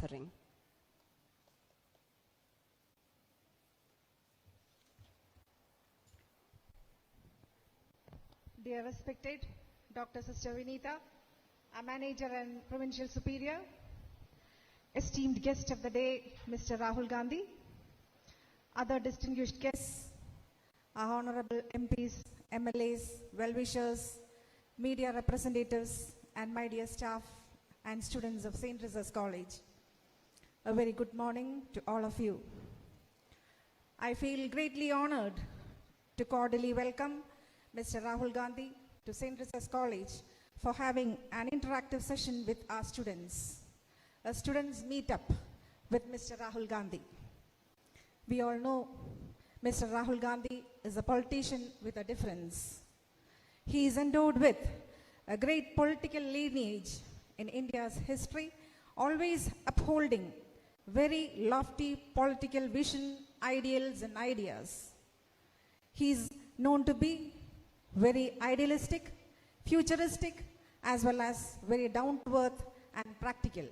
gathering. Dear respected Dr. Sister Vinita, our manager and provincial superior, esteemed guest of the day, Mr. Rahul Gandhi, other distinguished guests, our honorable MPs, MLAs, well-wishers, media representatives, and my dear staff and students of St. Teresa's College. A very good morning to all of you. I feel greatly honored to cordially welcome Mr. Rahul Gandhi to St. Teresa's College for having an interactive session with our students. A students meetup with Mr. Rahul Gandhi. We all know Mr. Rahul Gandhi is a politician with a difference. He is endowed with a great political lineage in India's history, always upholding very lofty political vision, ideals and ideas. He is known to be very idealistic, futuristic, as well as very down-to-earth and practical.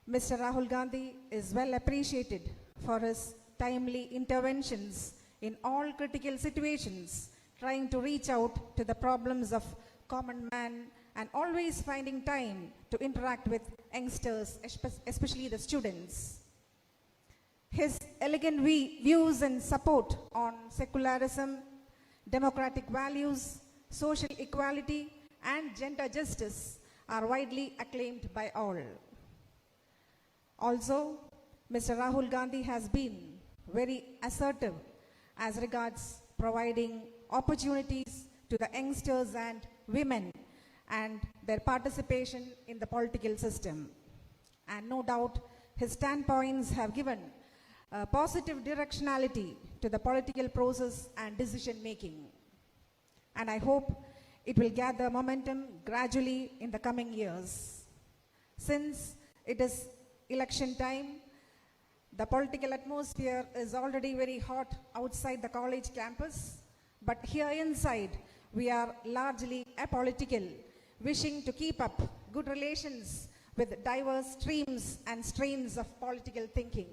Mr. Rahul Gandhi is well appreciated for his timely interventions in all critical situations, trying to reach out to the problems of common man and always finding time to interact with youngsters, especially the students. His elegant views and support on secularism, democratic values, social equality, and gender justice are widely acclaimed by all. Also, Mr. Rahul Gandhi has been very assertive as regards providing opportunities to the youngsters and women and their participation in the political system. And no doubt, his standpoints have given a positive directionality to the political process and decision making. And I hope it will gather momentum gradually in the coming years. Since it is election time, the political atmosphere is already very hot outside the college campus, but here inside, we are largely apolitical, wishing to keep up good relations with diverse streams and strains of political thinking.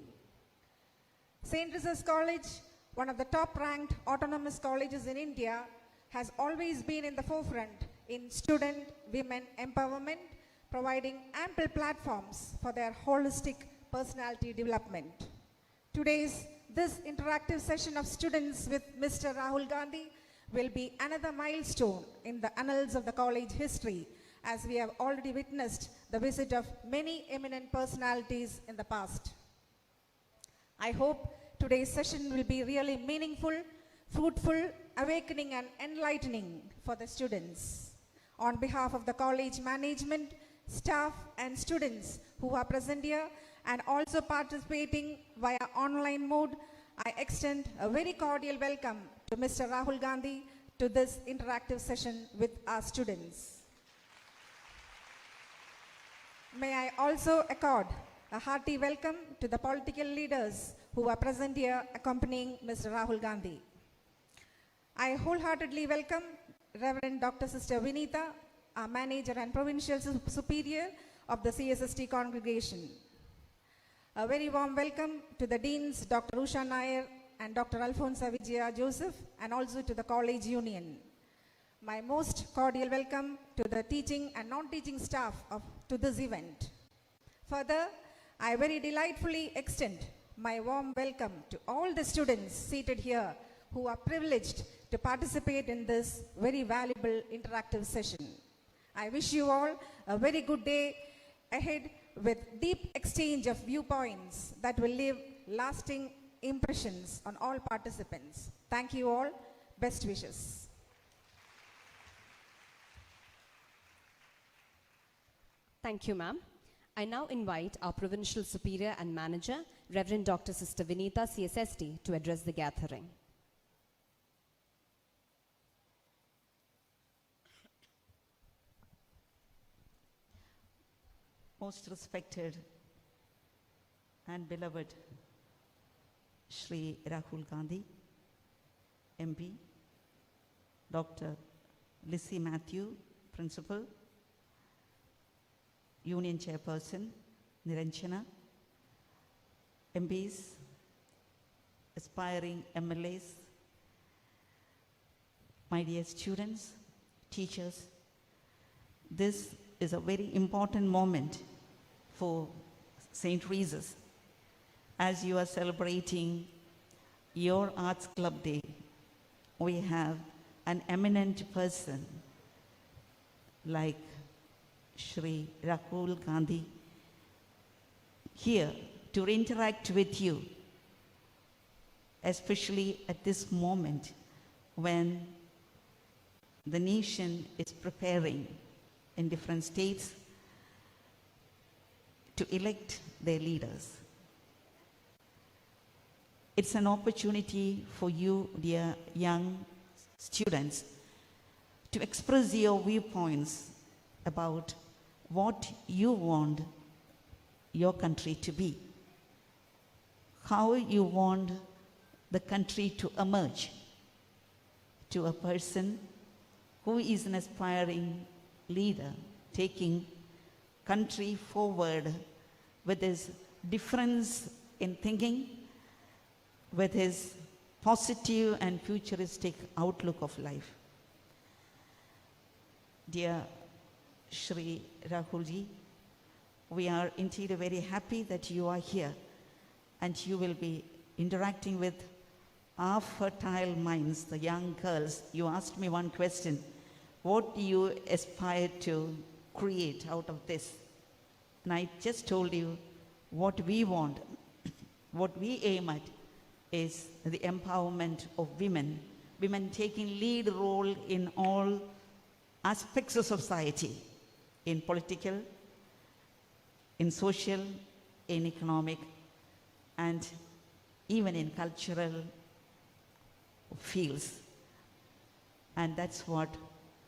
St. Teresa's College, one of the top-ranked autonomous colleges in India, has always been in the forefront in student women empowerment, providing ample platforms for their holistic personality development. This interactive session of students with Mr. Rahul Gandhi will be another milestone in the annals of the college history, as we have already witnessed the visit of many eminent personalities in the past. I hope today's session will be really meaningful, fruitful, awakening and enlightening for the students. On behalf of the college management, staff and students who are present here and also participating via online mode, I extend a very cordial welcome to Mr. Rahul Gandhi to this interactive session with our students. May I also accord a hearty welcome to the political leaders who are present here accompanying Mr. Rahul Gandhi. I wholeheartedly welcome Reverend Dr. Sister Vinita, our manager and provincial superior of the CSST congregation. A very warm welcome to the deans, Dr. Usha Nair and Dr. Alfonso Vijaya Joseph, and also to the college union. My most cordial welcome to the teaching and non-teaching staff to this event. Further, I very delightfully extend my warm welcome to all the students seated here who are privileged to participate in this very valuable interactive session. I wish you all a very good day ahead with deep exchange of viewpoints that will leave lasting impressions on all participants. Thank you all. Best wishes. Thank you, ma'am. I now invite our Provincial Superior and Manager, Reverend Dr. Sister Vinita, CSST, to address the gathering. Most respected and beloved Shri Rahul Gandhi, MP, Dr. Lissy Matthew, Principal, Union Chairperson, Niranjana, MPs, aspiring MLAs, my dear students, teachers, this is a very important moment for St. Teresa's. As you are celebrating your Arts Club Day, we have an eminent person like Shri Rahul Gandhi here to interact with you, especially at this moment when the nation is preparing in different states to elect their leaders. It's an opportunity for you, dear young students, to express your viewpoints about what you want your country to be, how you want the country to emerge to a person who is an aspiring leader, taking country forward with his difference in thinking, with his positive and futuristic outlook of life. Dear Shri Rahulji, we are indeed very happy that you are here and you will be interacting with our fertile minds, the young girls. You asked me one question: what do you aspire to create out of this? And I just told you what we want, what we aim at is the empowerment of women, women taking lead role in all aspects of society, in political, in social, in economic, and even in cultural fields. And that's what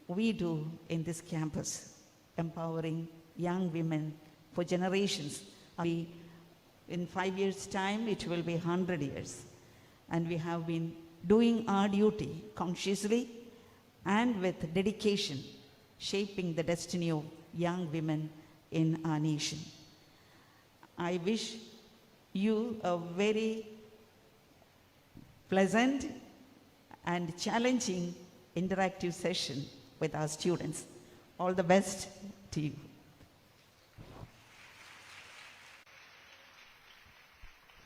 we do in this campus, empowering young women for generations. In 5 years' time, it will be 100 years. And we have been doing our duty consciously and with dedication, shaping the destiny of young women in our nation. I wish you a very pleasant and challenging interactive session with our students. All the best to you.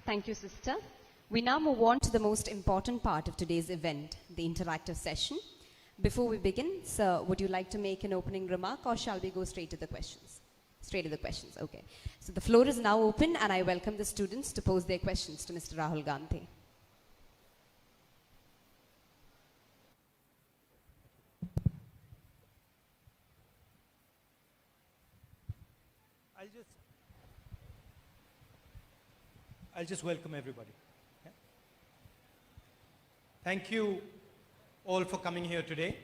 Thank you, sister. We now move on to the most important part of today's event, the interactive session. Before we begin, sir, would you like to make an opening remark, or shall we go straight to the questions? Straight to the questions, okay. So the floor is now open, and I welcome the students to pose their questions to Mr. Rahul Gandhi. I'll just welcome everybody. Yeah. Thank you all for coming here today.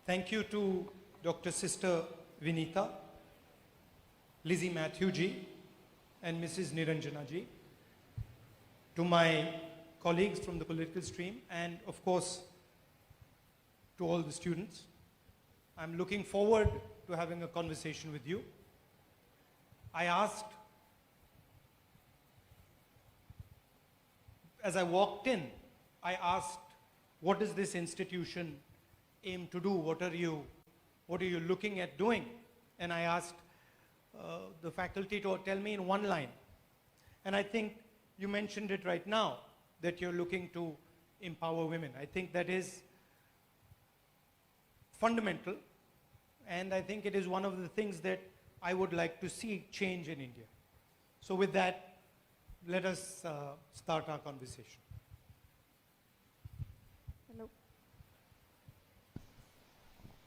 Thank you to Dr. Sister Vinita, Lizzie Matthew ji, and Mrs. Niranjana ji, to my colleagues from the political stream, and of course to all the students. I'm looking forward to having a conversation with you. As I walked in, I asked, what does this institution aim to do? What are you looking at doing? And I asked the faculty to tell me in one line. And I think you mentioned it right now, that you're looking to empower women. I think that is fundamental, and I think it is one of the things that I would like to see change in India. So with that, let us start our conversation. Hello.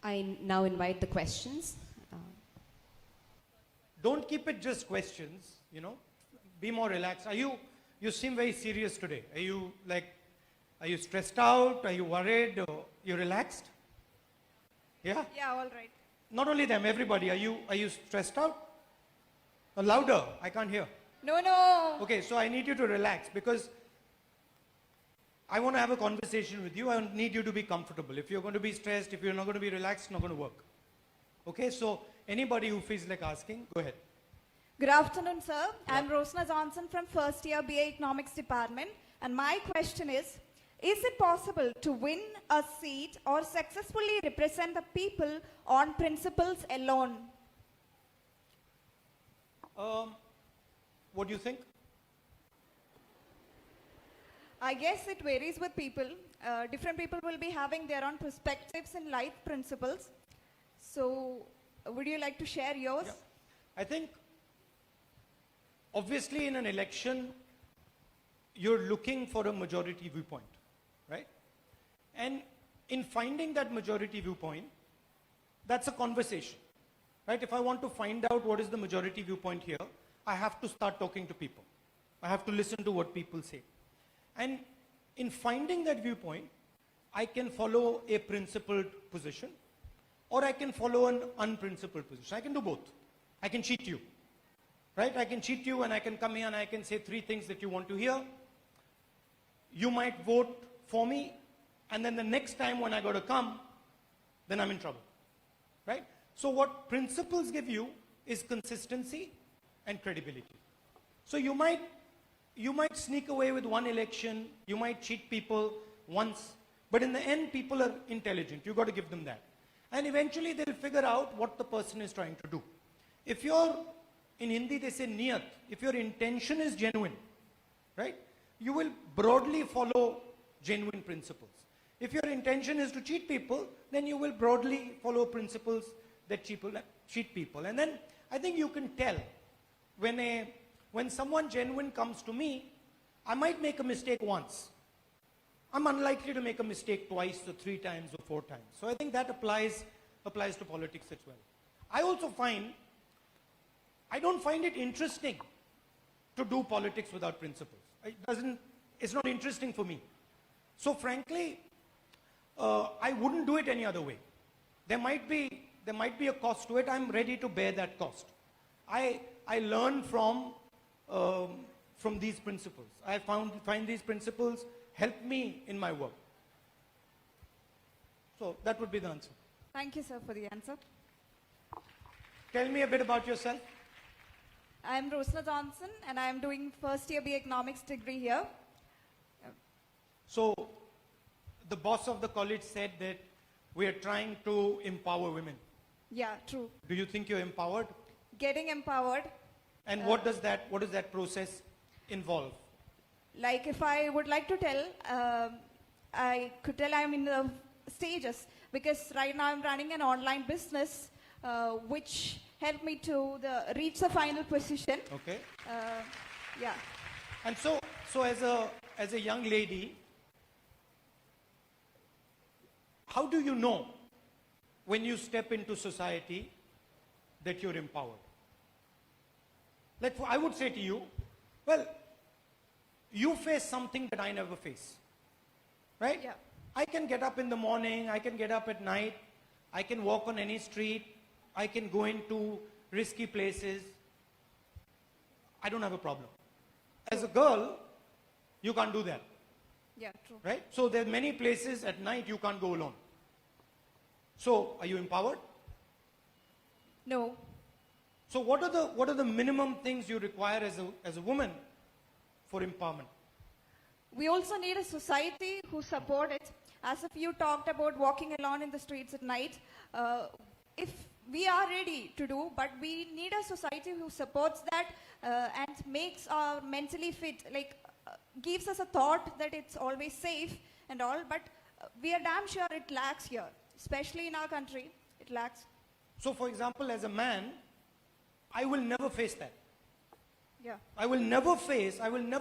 I now invite the questions. Don't keep it just questions, be more relaxed. You seem very serious today. Are you stressed out? Are you worried? Or you relaxed? Yeah? Yeah, all right. Not only them, everybody. Are you stressed out? Louder, I can't hear. No. Okay, so I need you to relax, because I want to have a conversation with you. I need you to be comfortable. If you're going to be stressed, if you're not going to be relaxed, it's not going to work. Okay, so anybody who feels like asking, go ahead. Good afternoon, sir. I'm Rosna Johnson from first year BA Economics Department. And my question is it possible to win a seat or successfully represent the people on principles alone? What do you think? I guess it varies with people. Different people will be having their own perspectives and life principles. So, would you like to share yours? Yeah. I think, obviously, in an election, you're looking for a majority viewpoint, right? And in finding that majority viewpoint, that's a conversation, right? If I want to find out what is the majority viewpoint here, I have to start talking to people. I have to listen to what people say. And in finding that viewpoint, I can follow a principled position, or I can follow an unprincipled position. I can do both. I can cheat you, right? I can cheat you and I can come here and I can say 3 things that you want to hear. You might vote for me, and then the next time when I got to come, then I'm in trouble, right? So what principles give you is consistency and credibility. So you might sneak away with one election, you might cheat people once, but in the end, people are intelligent. You've got to give them that. And eventually, they'll figure out what the person is trying to do. If you're, in Hindi, they say niyat, if your intention is genuine, right, you will broadly follow genuine principles. If your intention is to cheat people, then you will broadly follow principles that cheat people. And then I think you can tell when someone genuine comes to me, I might make a mistake once. I'm unlikely to make a mistake twice or 3 times or 4 times. So I think that applies to politics as well. I also I don't find it interesting to do politics without principles. It's not interesting for me. So frankly, I wouldn't do it any other way. There might be a cost to it. I'm ready to bear that cost. I learn from these principles. I find these principles help me in my work. So that would be the answer. Thank you, sir, for the answer. Tell me a bit about yourself. I'm Rosna Johnson, and I'm doing first year BA Economics degree here. So the boss of the college said that we are trying to empower women. Yeah, true. Do you think you're empowered? Getting empowered. And what does that process involve? Like if I would like to tell, I could tell I'm in the stages, because right now I'm running an online business which helped me to reach the final position. Okay. Yeah. And so as a young lady, how do you know when you step into society that you're empowered? Like I would say to you, well, you face something that I never face, right? Yeah. I can get up in the morning, I can get up at night, I can walk on any street, I can go into risky places. I don't have a problem. As a girl, you can't do that, Yeah, true. right? So there are many places at night you can't go alone. So are you empowered? No. So what are the minimum things you require as a woman for empowerment? We also need a society who support it. As if you talked about walking alone in the streets at night, if we are ready to do, but we need a society who supports that and makes our mentally fit, like gives us a thought that it's always safe and all, but we are damn sure it lacks here, especially in our country, it lacks. So for example, as a man, I will never face that. Yeah. I will never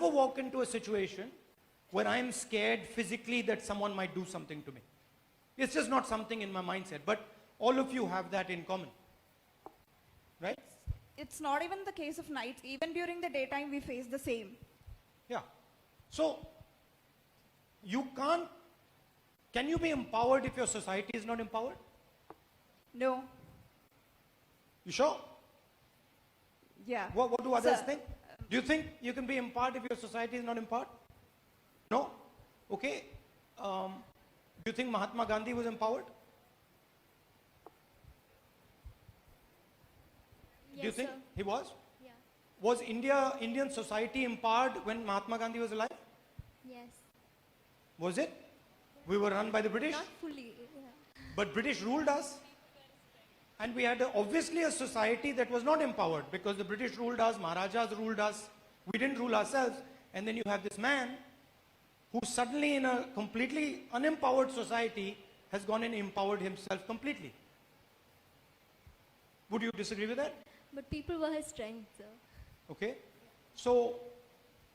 walk into a situation where I'm scared physically that someone might do something to me. It's just not something in my mindset, but all of you have that in common, right? It's not even the case of night. Even during the daytime, we face the same. Yeah. So, can you be empowered if your society is not empowered? No. You sure? Yeah. What do others Sir, think? Do you think you can be empowered if your society is not empowered? No? Okay. Do you think Mahatma Gandhi was empowered? Yes, Do you think sir. he was? Yeah. Was Indian society empowered when Mahatma Gandhi was alive? Yes. Was it? We were run by the British, Not fully. Yeah. but British ruled us. And we had obviously a society that was not empowered because the British ruled us, Maharajas ruled us. We didn't rule ourselves. And then you have this man who suddenly in a completely unempowered society has gone and empowered himself completely. Would you disagree with that? But people were his strength, sir. Okay. So,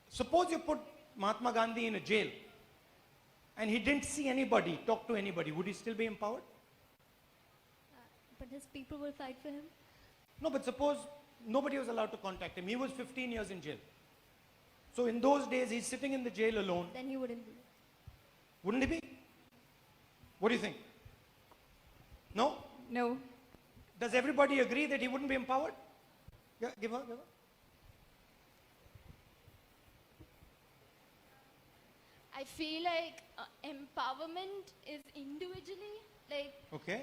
suppose you put Mahatma Gandhi in a jail and he didn't see anybody, talk to anybody, would he still be empowered? But his people will fight for him. No, but suppose nobody was allowed to contact him. He was 15 years in jail. So in those days, he's sitting in the jail alone. Then he wouldn't be. Wouldn't he be? What do you think? No? No. Does everybody agree that he wouldn't be empowered? Yeah, give her. I feel like empowerment is individually, like, Okay.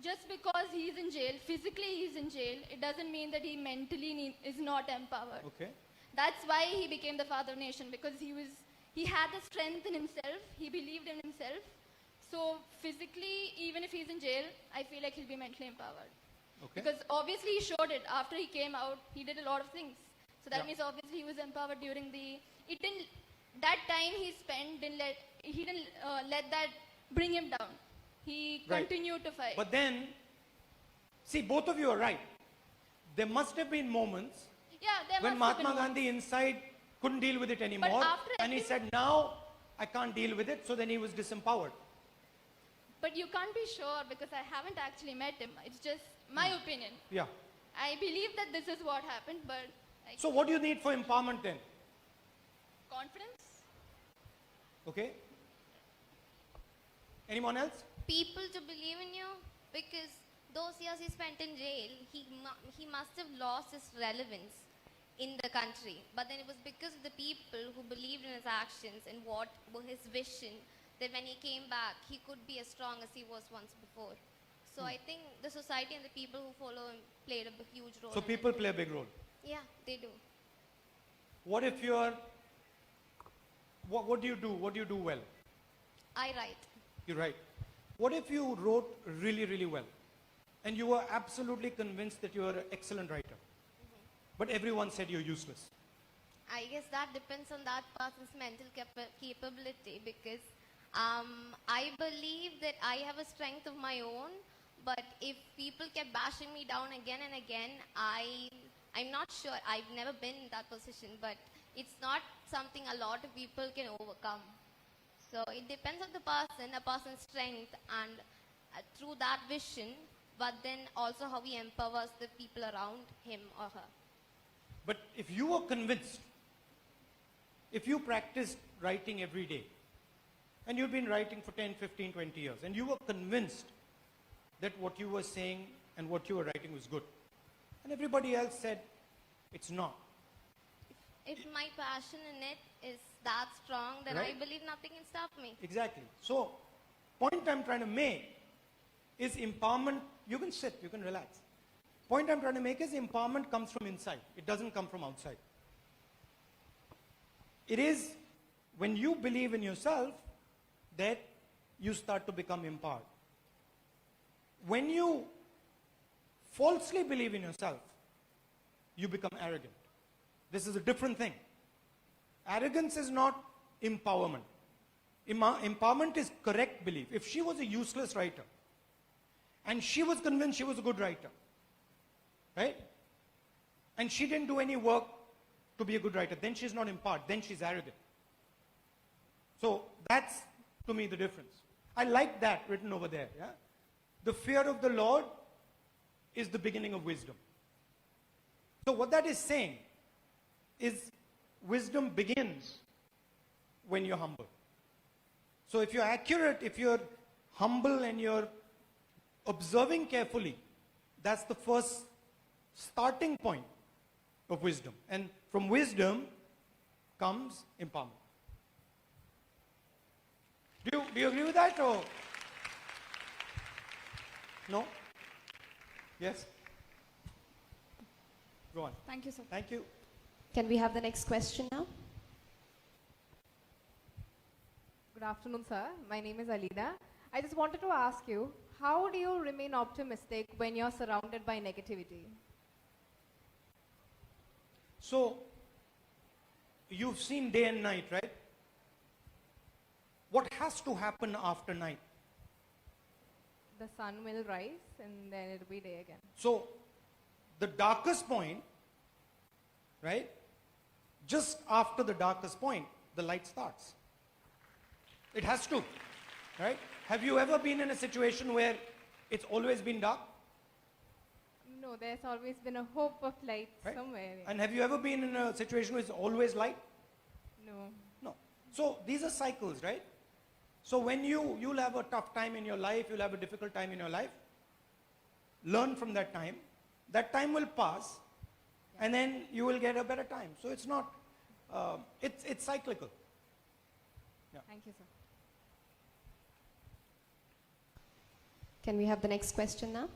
just because he's in jail, physically he's in jail, it doesn't mean that he mentally is not empowered. Okay. That's why he became the father of nation, because he had the strength in himself, he believed in himself. So physically, even if he's in jail, I feel like he'll be mentally empowered. Okay. Because obviously he showed it. After he came out, he did a lot of things. So that Yeah. means obviously he was empowered during that time he spent, he didn't let that bring him down. He Right. continued to fight. But then, see, both of you are right. There must have been moments yeah, there when must have Mahatma been Gandhi inside couldn't deal with it anymore. after And he said, now I can't deal with it. So then he was disempowered. But you can't be sure because I haven't actually met him. It's just my opinion. Yeah. I believe that this is what happened, but So what do you need for empowerment then? confidence? Okay. Anyone else? People to believe in you, because those years he spent in jail, he must have lost his relevance in the country. But then it was because of the people who believed in his actions and what were his vision, that when he came back, he could be as strong as he was once before. So I think the society and the people who follow him played a huge role. So in people it. play a big role. Yeah, they do. What if you're, what do you do? What do you do well? I write. You write. What if you wrote really, really well? And you were absolutely convinced that you are an excellent writer. But everyone said you're useless. I guess that depends on that person's mental capability, because I believe that I have a strength of my own, but if people kept bashing me down again and again, I'm not sure. I've never been in that position, but it's not something a lot of people can overcome. So it depends on the person, a person's strength, and through that vision, but then also how he empowers the people around him or her. But if you were convinced, if you practiced writing every day, and you've been writing for 10, 15, 20 years, and you were convinced that what you were saying and what you were writing was good, and everybody else said it's not. If my passion in it is that strong, then Right. I believe nothing can stop me. Exactly. So, point I'm trying to make is empowerment. You can sit, you can relax. Point I'm trying to make is empowerment comes from inside. It doesn't come from outside. It is when you believe in yourself that you start to become empowered. When you falsely believe in yourself, you become arrogant. This is a different thing. Arrogance is not empowerment. Empowerment is correct belief. If she was a useless writer, and she was convinced she was a good writer, right? And she didn't do any work to be a good writer, then she's not empowered, then she's arrogant. So that's, to me, the difference. I like that written over there, yeah? The fear of the Lord is the beginning of wisdom. So what that is saying is wisdom begins when you're humble. So if you're accurate, if you're humble and you're observing carefully, that's the first starting point of wisdom. And from wisdom comes empowerment. Do you agree with that or? No? Yes? Go on. Thank you, sir. Thank you. Can we have the next question now? Good afternoon, sir. My name is Alida. I just wanted to ask you, how do you remain optimistic when you're surrounded by negativity? So, you've seen day and night, right? What has to happen after night? The sun will rise and then it'll be day again. So, the darkest point, right? Just after the darkest point, the light starts. It has to, right? Have you ever been in a situation where it's always been dark? No, there's always been a hope of light Right. somewhere. And have you ever been in a situation where it's always light? No. No. So these are cycles, right? So when you'll have a tough time in your life, you'll have a difficult time in your life, learn from that time. That time will pass, and then you will get a better time. So it's not, it's cyclical. Thank you, sir. Can we have the next question now?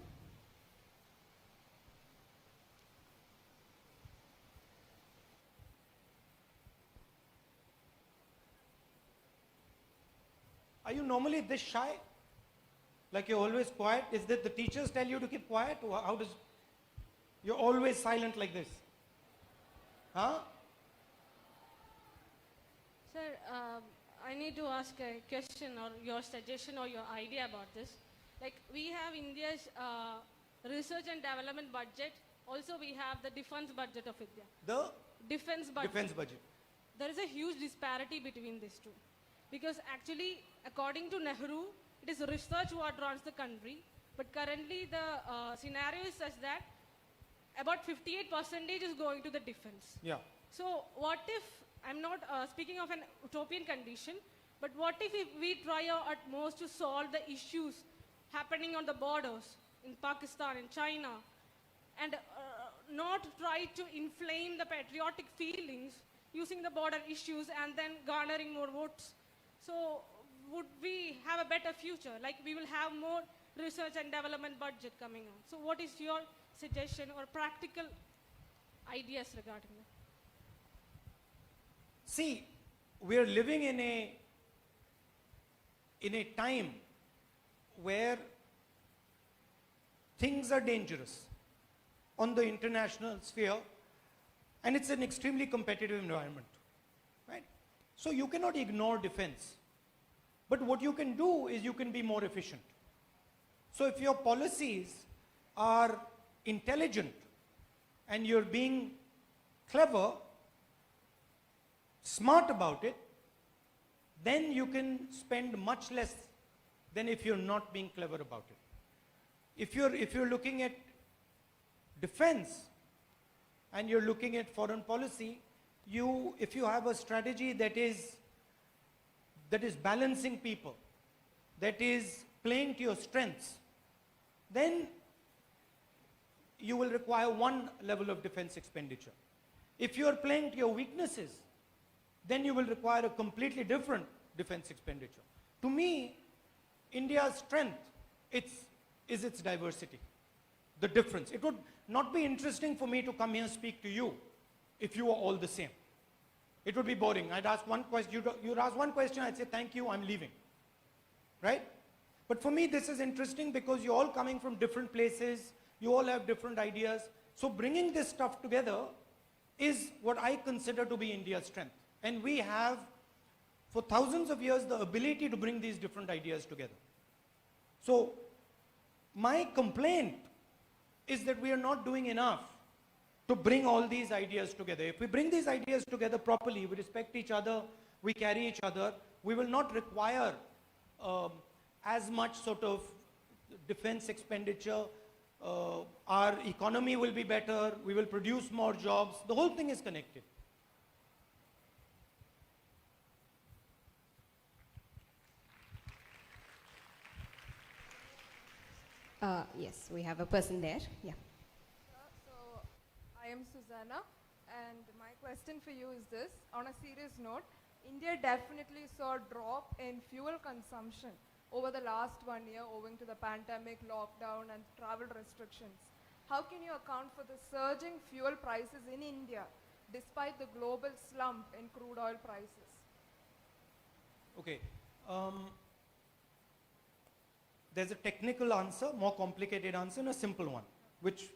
Are you normally this shy? Like you're always quiet? Is that the teachers tell you to keep quiet? Or how does, you're always silent like this? Huh? Sir, I need to ask a question or your suggestion or your idea about this. Like we have India's research and development budget. Also we have the defense budget of India. The Defense budget. defense budget. There is a huge disparity between these two. Because actually, according to Nehru, it is research what runs the country. But currently the scenario is such that about 58% is going to the defense. Yeah. So what if, I'm not speaking of an utopian condition, but what if we try our utmost to solve the issues happening on the borders in Pakistan and China, and not try to inflame the patriotic feelings using the border issues and then garnering more votes? So would we have a better future? Like we will have more research and development budget coming on. So what is your suggestion or practical ideas regarding that? See, we are living in a time where things are dangerous on the international sphere, and it's an extremely competitive environment, right? So you cannot ignore defense. But what you can do is you can be more efficient. So if your policies are intelligent and you're being clever, smart about it, then you can spend much less than if you're not being clever about it. If you're looking at defense and you're looking at foreign policy, if you have a strategy that is balancing people, that is playing to your strengths, then you will require one level of defense expenditure. If you are playing to your weaknesses, then you will require a completely different defense expenditure. To me, India's strength is its diversity, the difference. It would not be interesting for me to come here and speak to you if you were all the same. It would be boring. I'd ask one question, you'd ask one question, I'd say, thank you, I'm leaving. Right? But for me, this is interesting because you're all coming from different places, you all have different ideas. So bringing this stuff together is what I consider to be India's strength. And we have, for thousands of years, the ability to bring these different ideas together. So my complaint is that we are not doing enough to bring all these ideas together. If we bring these ideas together properly, we respect each other, we carry each other, we will not require as much sort of defense expenditure. Our economy will be better, we will produce more jobs. The whole thing is connected. Yes, we have a person there. Yeah. So, I am Susanna, and my question for you is this. On a serious note, India definitely saw a drop in fuel consumption over the last 1 year owing to the pandemic, lockdown, and travel restrictions. how can you account for the surging fuel prices in India despite the global slump in crude oil prices? Okay. There's a technical answer, more complicated answer, and a simple one. Which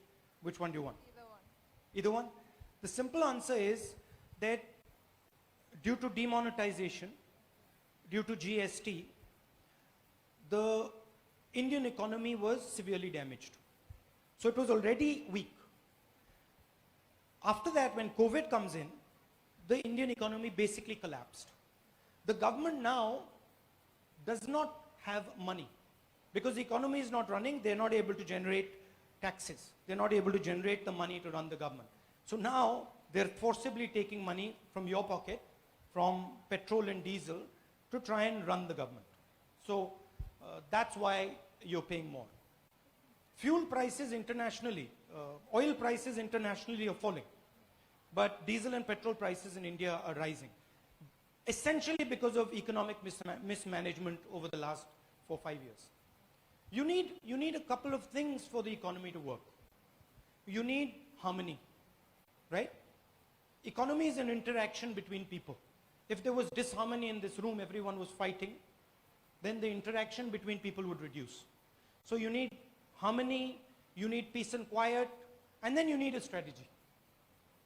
one do you want? Either one. Either one? The simple answer is that due to demonetization, due to GST, the Indian economy was severely damaged. So it was already weak. After that, when COVID comes in, the Indian economy basically collapsed. The government now does not have money. Because the economy is not running, they're not able to generate taxes. They're not able to generate the money to run the government. So now they're forcibly taking money from your pocket, from petrol and diesel, to try and run the government. So that's why you're paying more. Fuel prices internationally, oil prices internationally are falling. But diesel and petrol prices in India are rising. Essentially because of economic mismanagement over the last 4 or 5 years. You need a couple of things for the economy to work. You need harmony, right? Economy is an interaction between people. If there was disharmony in this room, everyone was fighting, then the interaction between people would reduce. So you need harmony, you need peace and quiet, and then you need a strategy.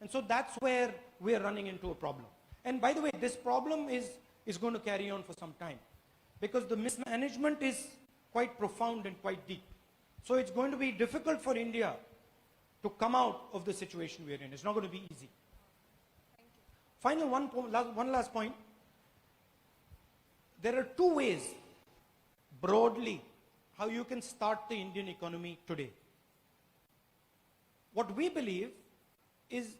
And so that's where we're running into a problem. And by the way, this problem is going to carry on for some time, because the mismanagement is quite profound and quite deep. So it's going to be difficult for India to come out of the situation we're in. It's not going to be easy. Final one last point. There are two ways, broadly, how you can start the Indian economy today. What we believe is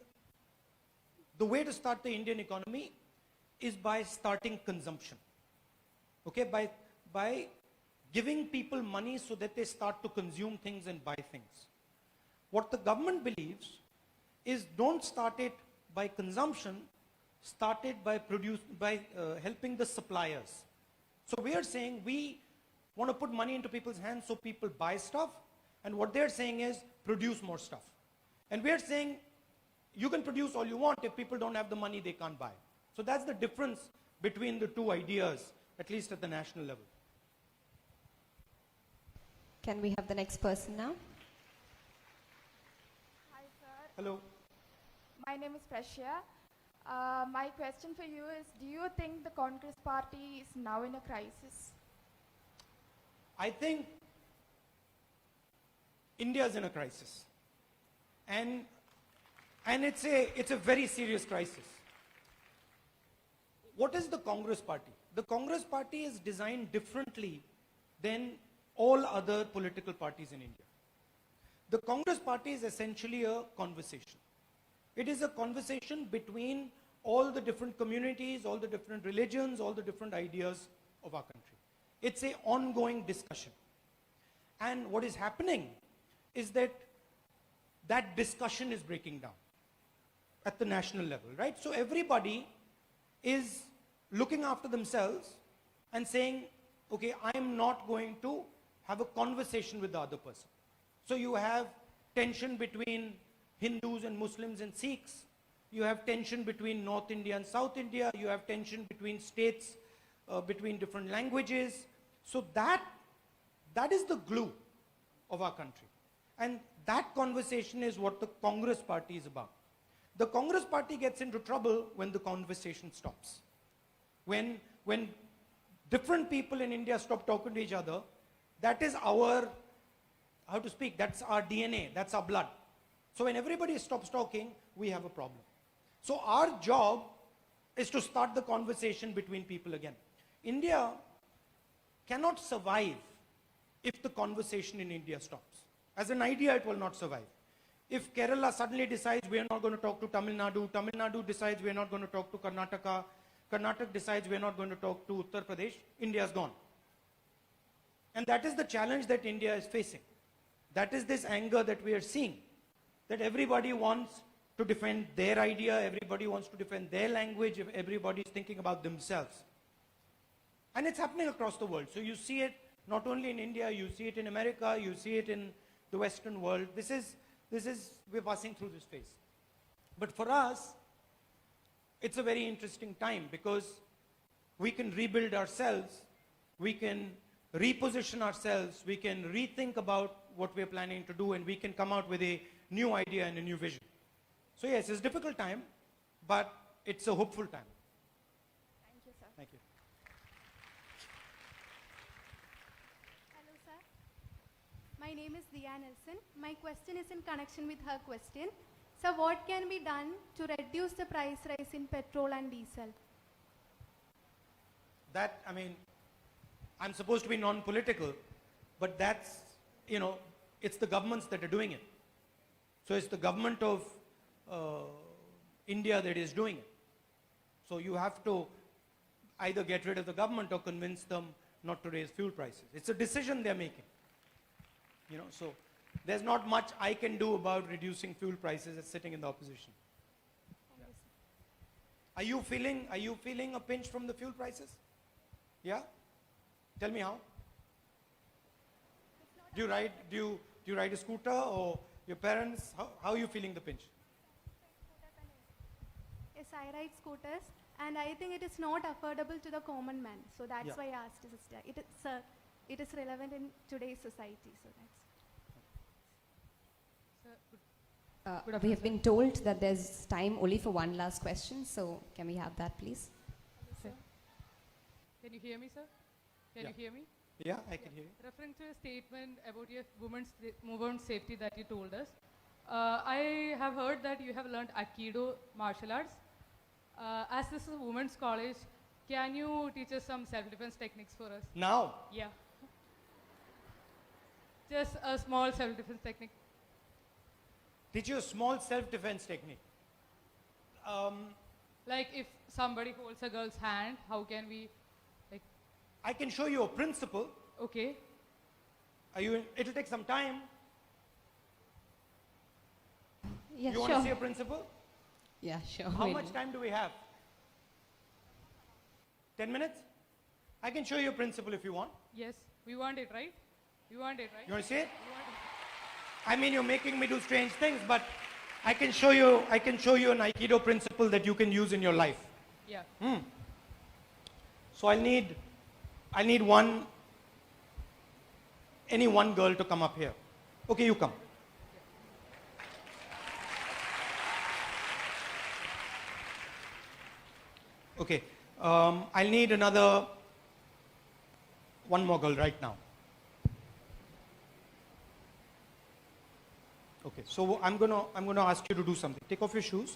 the way to start the Indian economy is by starting consumption. Okay, by giving people money so that they start to consume things and buy things. What the government believes is don't start it by consumption, start it by helping the suppliers. So we are saying we want to put money into people's hands so people buy stuff, and what they're saying is produce more stuff. And we are saying you can produce all you want. If people don't have the money, they can't buy. So that's the difference between the two ideas, at least at the national level. Can we have the next person now? Hi, sir. Hello. My name is Prashya. My question for you is, do you think the Congress party is now in a crisis? I think India is in a crisis. And it's a very serious crisis. What is the Congress party? The Congress party is designed differently than all other political parties in India. The Congress party is essentially a conversation. It is a conversation between all the different communities, all the different religions, all the different ideas of our country. It's an ongoing discussion. And what is happening is that discussion is breaking down at the national level, right? So everybody is looking after themselves and saying, okay, I'm not going to have a conversation with the other person. So you have tension between Hindus and Muslims and Sikhs. You have tension between North India and South India. You have tension between states, between different languages. So that is the glue of our country. And that conversation is what the Congress party is about. The Congress party gets into trouble when the conversation stops. When different people in India stop talking to each other, that is our, how to speak, that's our DNA, that's our blood. So when everybody stops talking, we have a problem. So our job is to start the conversation between people again. India cannot survive if the conversation in India stops. As an idea, it will not survive. If Kerala suddenly decides we are not going to talk to Tamil Nadu decides we are not going to talk to Karnataka decides we are not going to talk to Uttar Pradesh, India is gone. And that is the challenge that India is facing. That is this anger that we are seeing. That everybody wants to defend their idea, everybody wants to defend their language, everybody is thinking about themselves. And it's happening across the world. So you see it not only in India, you see it in America, you see it in the Western world. This we're passing through this phase. But for us, it's a very interesting time because we can rebuild ourselves, we can reposition ourselves, we can rethink about what we're planning to do, and we can come out with a new idea and a new vision. So yes, it's a difficult time, but it's a hopeful time. Thank you, sir. Thank you. Hello, sir. My name is Diya Nelson. My question is in connection with her question. So what can be done to reduce the price rise in petrol and diesel? That, I mean, I'm supposed to be non-political, but that's, you know, it's the governments that are doing it. So it's the government of India that is doing it. So you have to either get rid of the government or convince them not to raise fuel prices. It's a decision they're making. You know, so there's not much I can do about reducing fuel prices as sitting in the opposition. Are you feeling a pinch from the fuel prices? Yeah? Tell me how. Do you ride a scooter, or your parents? How are you feeling the pinch? Yes, I ride scooters, and I think it is not affordable to the common man. So that's Yeah. why I asked the sister. It is relevant in today's society. So that's. We have been told that there's time only for one last question, so can we have that, please? Sir. Can you hear me, sir? Can Yeah. you hear me? Yeah, I can hear you. Referring to a statement about your women's safety that you told us, I have heard that you have learned Aikido martial arts. As this is a women's college, can you teach us some self-defense techniques for us? Now? Yeah. Just a small self-defense technique. Teach you a small self-defense technique. Like if somebody holds a girl's hand, how can we, like? I can show you a principle. Okay. It'll take some time. Yeah, you want to see a principle? Yeah, sure. How We'll- much time do we have? 10 minutes? I can show you a principle if you want. Yes, we want it, right? You want it, right? You want to see it? You want it. I mean, you're making me do strange things, but I can show you an Aikido principle that you can use in your life. Yeah. So I'll need any one girl to come up here. Okay, you come. Okay, I'll need one more girl right now. Okay, so I'm gonna ask you to do something. Take off your shoes.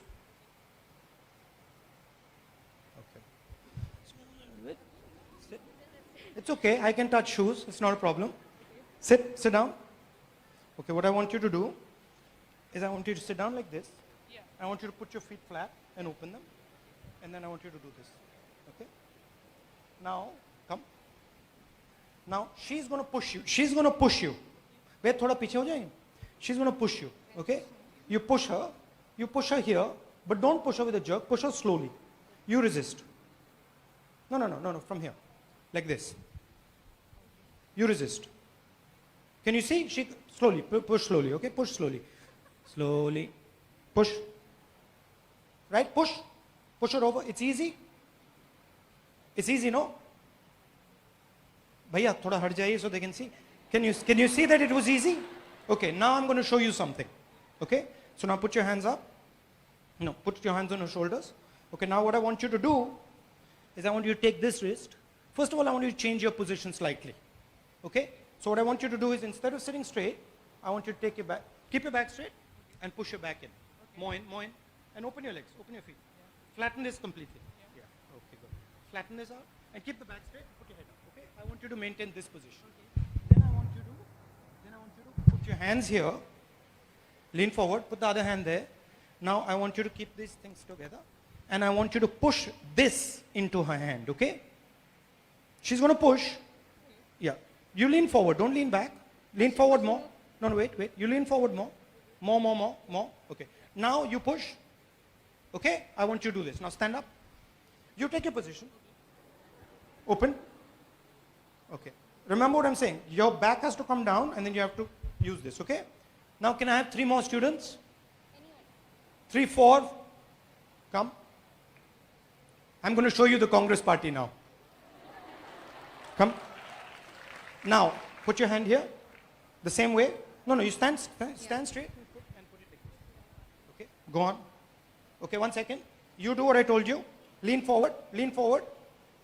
Okay. Sit. It's okay. I can touch shoes. It's not a problem. Sit down. Okay, what I want you to do is I want you to sit down like this. Yeah. I want you to put your feet flat and open them. And then I want you to do this. Okay? Now, come. Now, she's going to push you. She's going to push you. Wait, thoda piche ho jayenge. She's going to push you. Okay? You push her. You push her here. But don't push her with a jerk. Push her slowly. You resist. No. From here. Like this. You resist. Can you see? She slowly. Push slowly. Okay? Push slowly. Slowly. Push. Right? Push. Push her over. It's easy. It's easy, no? Bhaiya, thoda hat jaiye so they can see. Can you see that it was easy? Okay, now I'm going to show you something. Okay? So now put your hands up. No, put your hands on your shoulders. Okay, now what I want you to do is I want you to take this wrist. First of all, I want you to change your position slightly. Okay? So what I want you to do is instead of sitting straight, I want you to take your back, keep your back straight and push your back in. Okay. More in. And open your legs, open your feet. Flatten this completely. Yeah. Okay, good. Flatten this out and keep the back straight. Put your head up. Okay. I want you to maintain this position. Okay. Then I want you to put your hands here. Lean forward. Put the other hand there. Now I want you to keep these things together, and I want you to push this into her hand. Okay. She's going to push. Yeah. You lean forward. Don't lean back. Lean forward more. No, wait. You lean forward more. More. Okay. Now you push. Okay, I want you to do this. Now stand up. You take your position. Open. Okay. Remember what I'm saying. Your back has to come down and then you have to use this, okay? Now can I have 3 more students? 3, 4. Come. I'm going to show you the Congress party now. Come. Now, put your hand here. The same way. No, you stand straight and put it like this. Okay, go on. Okay, 1 second. You do what I told you. Lean forward, lean forward.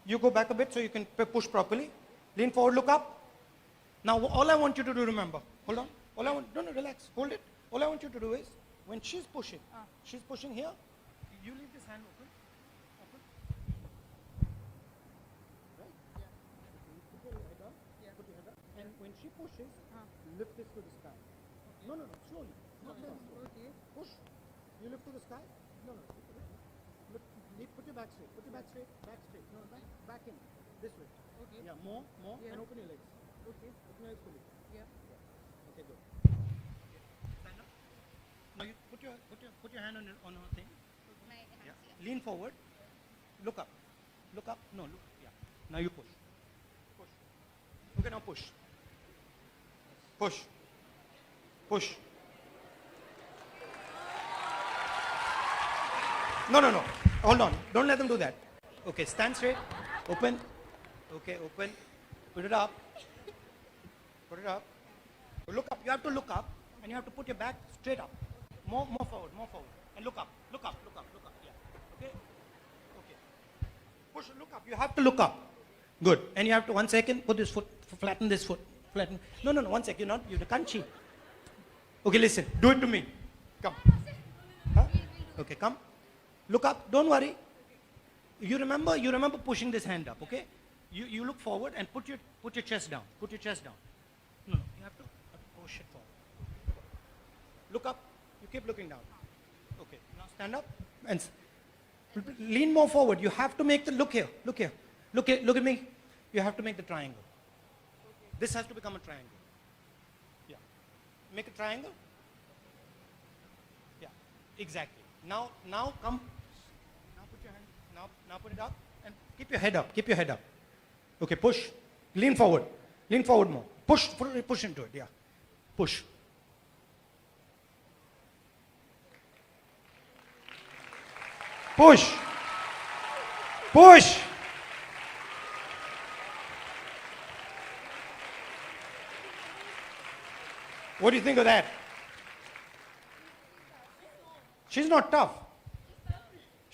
You go back a bit so you can push properly. Lean forward, look up. Now, all I want you to do, remember, hold on. No, relax, hold it. All I want you to do is, when she's pushing here, you leave this hand open. Right? Yeah. Put your head up. Yeah. Put your head up. And when she pushes, lift this to the sky. No, slowly. Not then. Okay. Push. You lift to the sky. No. Put your back straight. Put your back straight. Back straight. No, back in. This way. Okay. Yeah, more. Yeah. And open your legs. Okay. Open your legs fully. Yeah. Okay, good. Stand up. Now you put your hand on her thing. Yeah. Lean forward. Look up. Look up. No, look. Yeah. Now you push. Push. Okay, now push. Push. Push. No. Hold on. Don't let them do that. Okay, stand straight. Open. Okay, open. Put it up. Put it up. Look up. You have to look up and you have to put your back straight up. More forward. And look up. Yeah. Okay? Okay. Push, look up. You have to look up. Good. And you have to, 1 second, put this foot, flatten this foot. Flatten. No, 1 second. You can't cheat. Okay, listen. Do it to me. Come. Huh? Okay, come. Look up. Don't worry. You remember pushing this hand up, okay? You look forward and put your chest down. Put your chest down. No. You have to push it forward. Look up. You keep looking down. Okay. Now stand up and lean more forward. You have to make the look here. Look at me. You have to make the triangle. This has to become a triangle. Yeah. Make a triangle. Yeah. Exactly. Now come. Now put your hand. Now put it up and keep your head up. Keep your head up. Okay. Push. Lean forward. Lean forward more. Push into it. Yeah. Push. Push. Push. What do you think of that? She's not tough.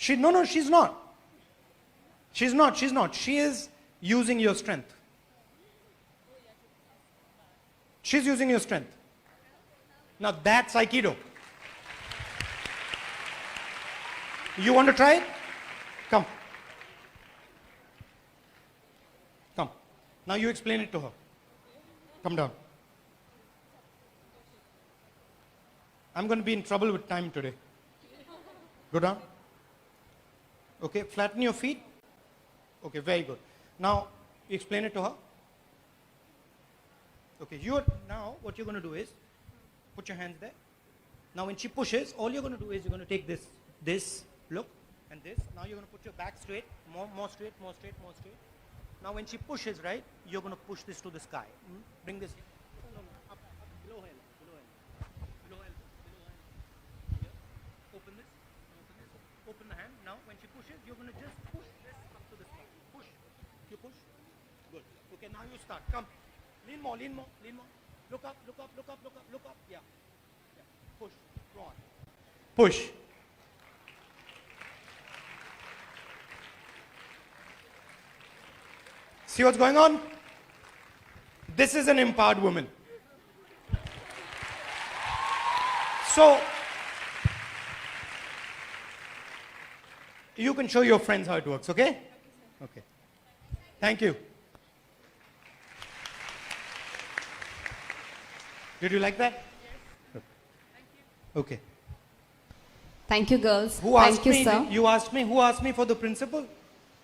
No, she's not. She's not. She is using your strength. She's using your strength. Now that's Aikido. You want to try it? Come. Come. Now you explain it to her. Come down. I'm going to be in trouble with time today. Go down. Okay, flatten your feet. Okay, very good. Now, you explain it to her. Okay, now what you're going to do is, put your hands there. Now when she pushes, all you're going to do is you're going to take this, look, and this. Now you're going to put your back straight, more straight. Now when she pushes, right, you're going to push this to the sky. Bring this up, below hand. Open this. Open the hand. Now when she pushes, you're going to just push this up to the sky. Push. You push. Good. Okay, now you start. Come. Lean more. Look up. Yeah. Push. Go on. Push. See what's going on? This is an empowered woman. So, you can show your friends how it works, okay? Okay. Thank you. Did you like that? Yes. Thank you. Okay. Thank you, girls. Thank you, sir. You asked me, who asked me for the principal?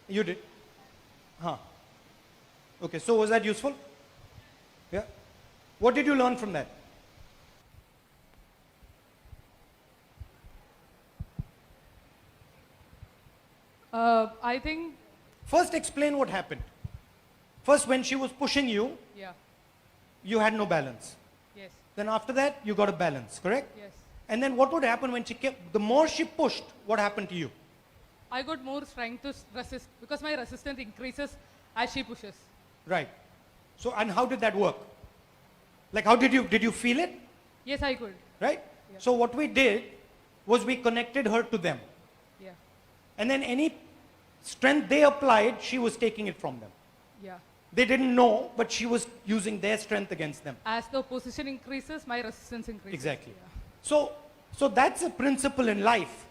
You did. Huh. Okay, so was that useful? Yeah. What did you learn from that? I think... First explain what happened. First, when she was pushing you, Yeah. you had no balance. Yes. Then after that, you got a balance, correct? Yes. And then what would happen when she kept, the more she pushed, what happened to you? I got more strength to resist because my resistance increases as she pushes. Right. So, and how did that work? Like, how did you feel it? Yes, I could. Right? Yeah. So what we did was we connected her to them. Yeah. And then any strength they applied, she was taking it from them. Yeah. They didn't know, but she was using their strength against them. As the position increases, my resistance increases. Exactly. Yeah. So that's a principle in life.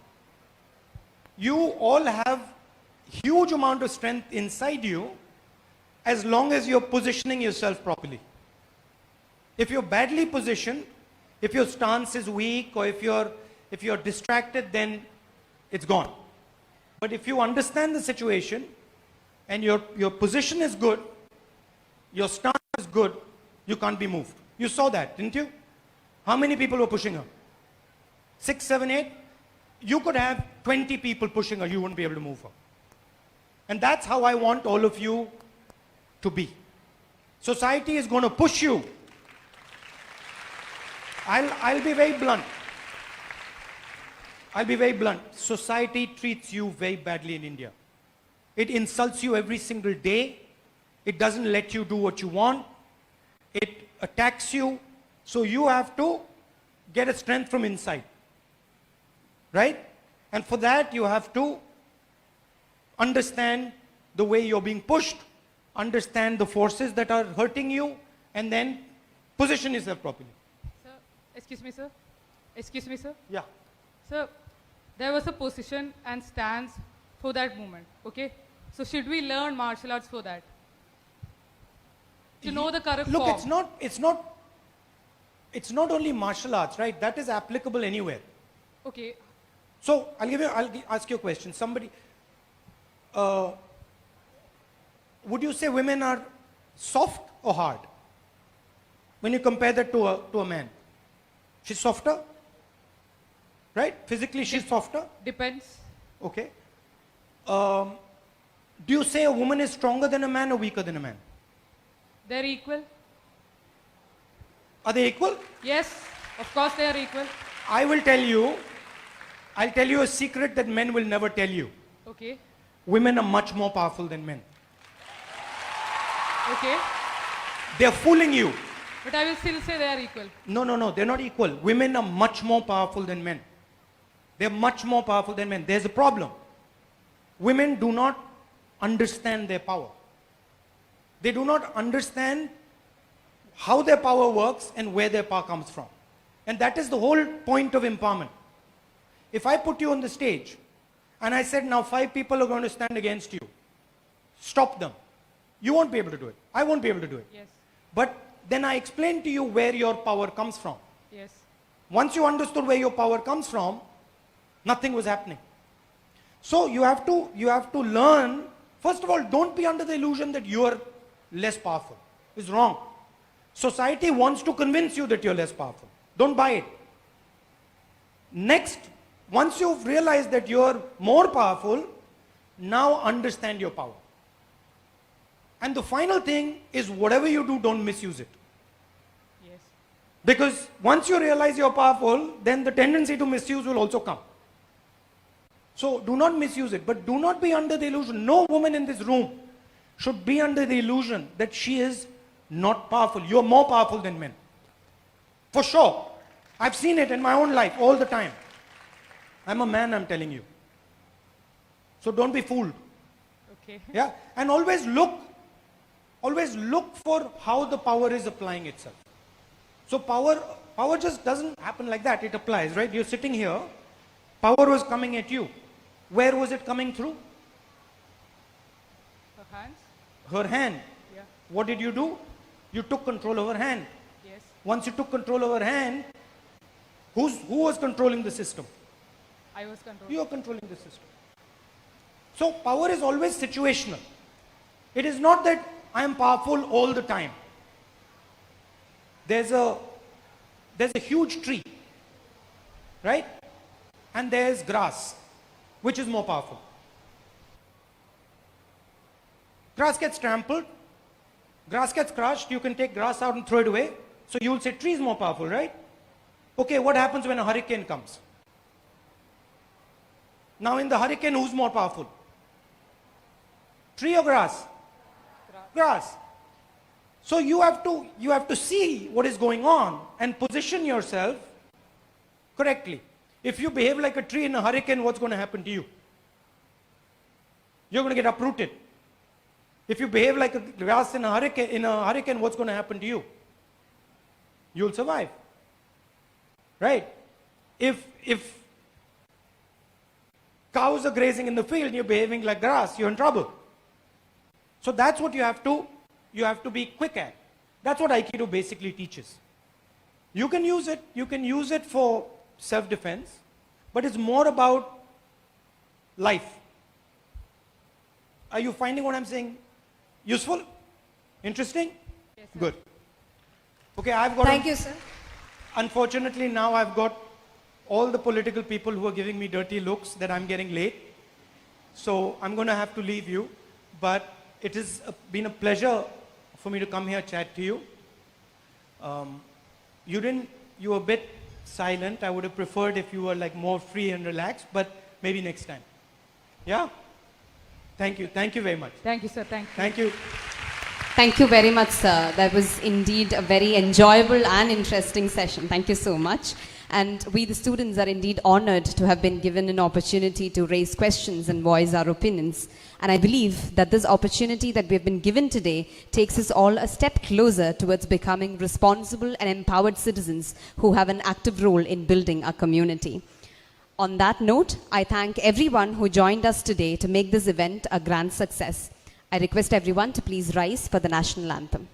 You all have huge amount of strength inside you as long as you're positioning yourself properly. If you're badly positioned, if your stance is weak or if you're distracted, then it's gone. But if you understand the situation and your position is good, your stance is good, you can't be moved. You saw that, didn't you? How many people were pushing her? 6, 7, 8? You could have 20 people pushing her, you wouldn't be able to move her. And that's how I want all of you to be. Society is going to push you. I'll be very blunt. I'll be very blunt. Society treats you very badly in India. It insults you every single day. It doesn't let you do what you want. It attacks you. So you have to get a strength from inside. Right? And for that you have to understand the way you're being pushed, understand the forces that are hurting you, and then position yourself properly. Sir, excuse me, sir. Excuse me, sir. Yeah. Sir, there was a position and stance for that movement, okay? So should we learn martial arts for that? To know the correct Look, form. it's not only martial arts, right? That is applicable anywhere. Okay. So I'll ask you a question. Somebody, would you say women are soft or hard? When you compare that to a man, she's softer, right? Physically, she's softer. Depends. Okay. Do you say a woman is stronger than a man or weaker than a man? They're equal. Are they equal? Yes, of course they are equal. I'll tell you a secret that men will never tell you. Okay. Women are much more powerful than men. Okay. They're fooling you. But I will still say they are equal. No, they're not equal. Women are much more powerful than men. They're much more powerful than men. There's a problem. Women do not understand their power. They do not understand how their power works and where their power comes from. And that is the whole point of empowerment. If I put you on the stage and I said, now 5 people are going to stand against you, stop them. You won't be able to do it. I won't be able to do it. Yes. But then I explained to you where your power comes from. Yes. Once you understood where your power comes from, nothing was happening. So you have to learn, first of all, don't be under the illusion that you are less powerful. It's wrong. Society wants to convince you that you're less powerful. Don't buy it. Next, once you've realized that you're more powerful, now understand your power. And the final thing is whatever you do, don't misuse it. Yes. Because once you realize you're powerful, then the tendency to misuse will also come. So do not misuse it, but do not be under the illusion. No woman in this room should be under the illusion that she is not powerful. You are more powerful than men. For sure. I've seen it in my own life all the time. I'm a man, I'm telling you. So don't be fooled. Okay. Yeah? And always look for how the power is applying itself. So power just doesn't happen like that. It applies, right? You're sitting here. Power was coming at you. Where was it coming through? Her hands? Her hand. Yeah. What did you do? You took control of her hand. Yes. Once you took control of her hand, who was controlling the system? I was controlling. You are controlling the system. So power is always situational. It is not that I am powerful all the time. There's a huge tree, right? And there's grass. Which is more powerful? Grass gets trampled, grass gets crushed, you can take grass out and throw it away. So you'll say tree is more powerful, right? Okay, what happens when a hurricane comes? Now in the hurricane, who's more powerful? Tree or grass? Grass. So you have to see what is going on and position yourself correctly. If you behave like a tree in a hurricane, what's going to happen to you? You're going to get uprooted. If you behave like a grass in a hurricane, what's going to happen to you? You'll survive. Right? If cows are grazing in the field and you're behaving like grass, you're in trouble. So that's what you have to be quick at. That's what Aikido basically teaches. You can use it for self-defense, but it's more about life. Are you finding what I'm saying useful? Interesting? Yes, sir. Good. Okay, I've got... Thank you, sir. Unfortunately, now I've got all the political people who are giving me dirty looks that I'm getting late. So I'm going to have to leave you. But it has been a pleasure for me to come here chat to you. You were a bit silent. I would have preferred if you were like more free and relaxed, but maybe next time. Yeah? Thank you. Thank you very much. Thank you, sir. Thank you. Thank you. Thank you very much, sir. That was indeed a very enjoyable and interesting session. Thank you so much. And we, the students, are indeed honored to have been given an opportunity to raise questions and voice our opinions. And I believe that this opportunity that we have been given today takes us all a step closer towards becoming responsible and empowered citizens who have an active role in building our community. On that note, I thank everyone who joined us today to make this event a grand success. I request everyone to please rise for the national anthem.